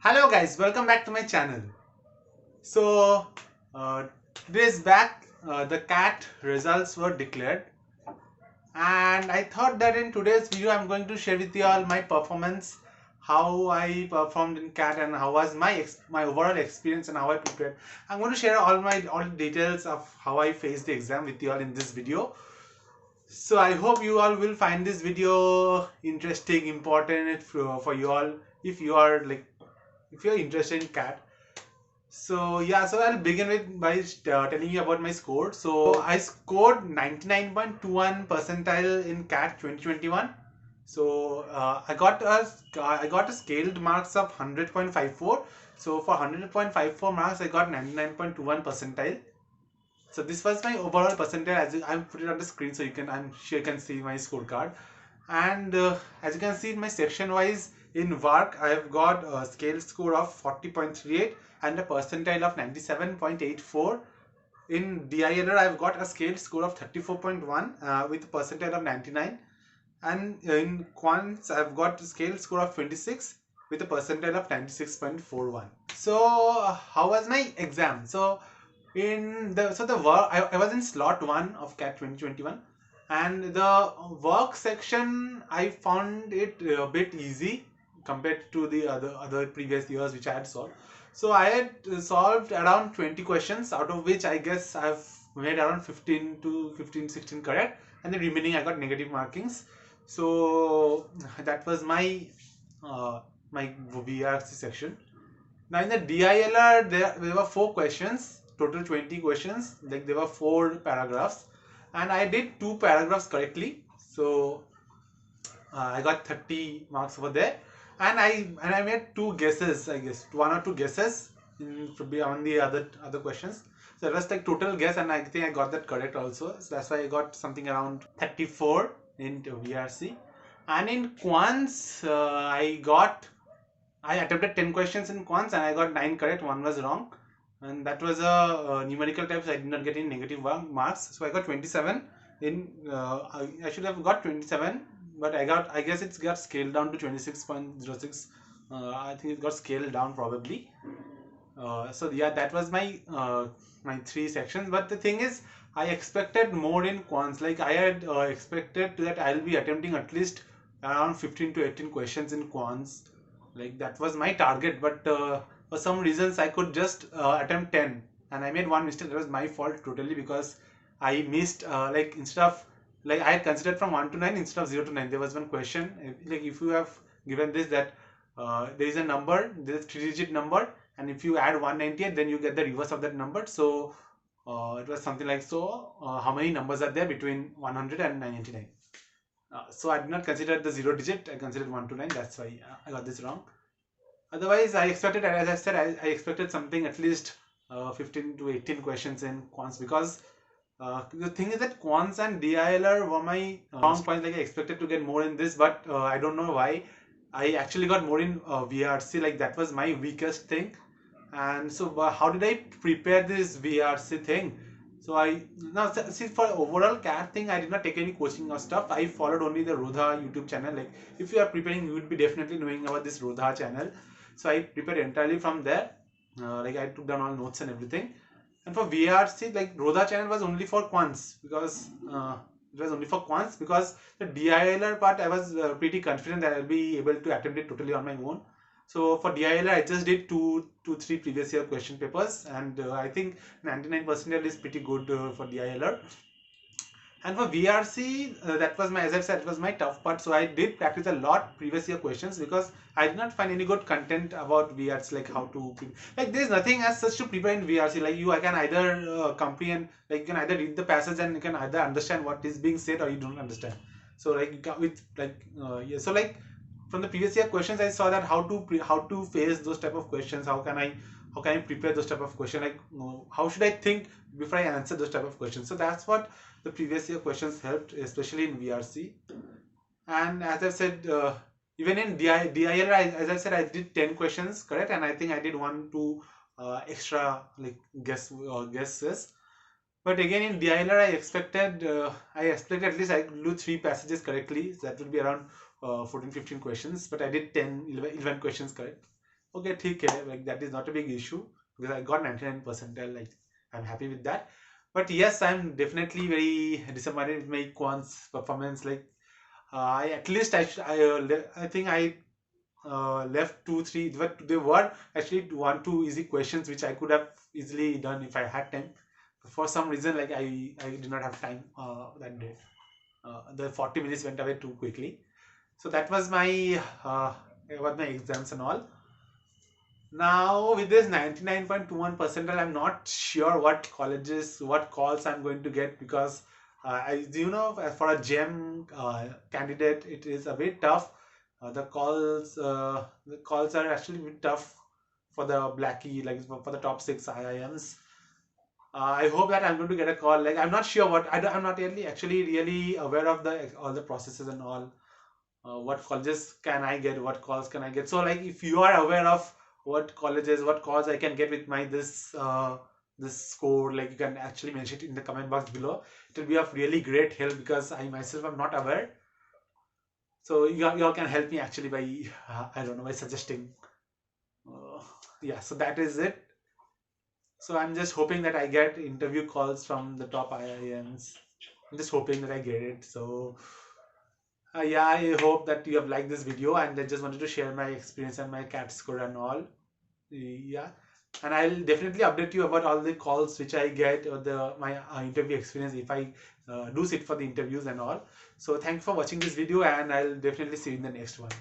Hello guys, welcome back to my channel. So uh, days back the CAT results were declared, and I thought that in today's video I'm going to share with you all my performance, how I performed in CAT and how was my overall experience and how I prepared. I'm going to share all the details of how I faced the exam with you all in this video. So I hope you all will find this video interesting, important for you all if you are if you're interested in CAT. So yeah, so I'll begin with by telling you about my score. So I scored 99.21 percentile in CAT 2021. So I got a scaled marks of 100.54. So for 100.54 marks, I got 99.21 percentile. So this was my overall percentile. I'm put it on the screen, so I'm sure you can see my scorecard. And as you can see in my section wise, in work I have got a scale score of 40.38 and a percentile of 97.84. In DILR I've got a scale score of 34.1 with a percentile of 99, and in quants I've got a scale score of 26 with a percentile of 96.41. So how was my exam? So the work, I was in slot 1 of CAT 2021, and the work section I found it a bit easy compared to the other previous years which I had solved. So I had solved around 20 questions, out of which I guess I've made around 16 correct, and the remaining I got negative markings. So that was uh, my VRC section. Now in the DILR, there were 4 questions, total 20 questions. Like there were 4 paragraphs, and I did 2 paragraphs correctly. So I got 30 marks over there, and I made 2 guesses. I guess 1 or 2 guesses on the other questions. So that was like total guess, and I think I got that correct also. So that's why I got something around 34 in VRC, and in quants I attempted 10 questions in quants and I got 9 correct, 1 was wrong. And that was a numerical type, so I did not get any negative marks. So I got 27 in, I should have got 27, but I guess it's got scaled down to 26.06. I think it got scaled down probably. So yeah, that was my 3 sections. But the thing is, I expected more in quants. Like I had expected that I'll be attempting at least around 15 to 18 questions in quants. Like that was my target, but for some reasons I could just attempt 10, and I made one mistake. That was my fault totally, because I missed like instead of, like I had considered from 1 to 9 instead of 0 to 9. There was one question, like if you have given this, that there is a number, there is a 3-digit number, and if you add 198 then you get the reverse of that number. So it was something like, so how many numbers are there between 100 and 999? So I did not consider the 0 digit, I considered 1 to 9. That's why I got this wrong. Otherwise I expected, as I said, I expected something at least 15 to 18 questions in quants, because the thing is that quants and DILR were my strong points. Like I expected to get more in this, but I don't know why I actually got more in VRC. Like that was my weakest thing. And so how did I prepare this VRC thing? So I now see, for overall CAT thing I did not take any coaching or stuff. I followed only the Rodha YouTube channel. Like if you are preparing, you would be definitely knowing about this Rodha channel. So I prepared entirely from there. Like I took down all notes and everything. And for VRC, like Rodha channel was only for quants, because it was only for quants, because the DILR part I was pretty confident that I'll be able to attempt it totally on my own. So for DILR, I just did 3 previous year question papers, and I think 99% is pretty good for DILR. And for VRC, that was my, as I said, it was my tough part. So I did practice a lot previous year questions, because I did not find any good content about VRC, like how to, like there's nothing as such to prepare in VRC. Like I can either comprehend, like you can either read the passage and you can either understand what is being said, or you don't understand. So like you can, with like yeah, so like from the previous year questions, I saw that how to face those type of questions. How can I prepare those type of questions? Like how should I think before I answer those type of questions? So that's what the previous year questions helped, especially in VRC. And as I said, even in DILR, as I said, I did 10 questions correct, and I think I did 1 2 extra like guesses. But again in DILR, I expected at least I could do 3 passages correctly. So that would be around 14 15 questions. But I did 10 11 questions correct. okay, ठीक है, like that is not a big issue because I got 99 percentile. Like I'm happy with that. But yes, I'm definitely very disappointed with my quants performance. Like I at least I think I left two three, but they were actually one two easy questions which I could have easily done if I had time. For some reason, like I did not have time that day. The 40 minutes went away too quickly. So that was my exams and all. Now with this 99.21 percentile, I'm not sure what colleges, what calls I'm going to get, because for a GEM candidate, it is a bit tough. The calls are actually a bit tough for the Blackie, like for the top six IIMs. I hope that I'm going to get a call. Like I'm not sure I'm not really actually really aware of the all the processes and all. What colleges can I get? What calls can I get? So like if you are aware of what colleges, what calls I can get with my this score, like you can actually mention it in the comment box below. It will be of really great help because I myself am not aware. So y'all can help me actually by I don't know, by suggesting. Uh, yeah, so that is it. So I'm just hoping that I get interview calls from the top IIMs. I'm just hoping that I get it. So yeah, I hope that you have liked this video, and I just wanted to share my experience and my CAT score and all. Yeah, and I'll definitely update you about all the calls which I get or the my interview experience if I do sit for the interviews and all. So thank you for watching this video, and I'll definitely see you in the next one.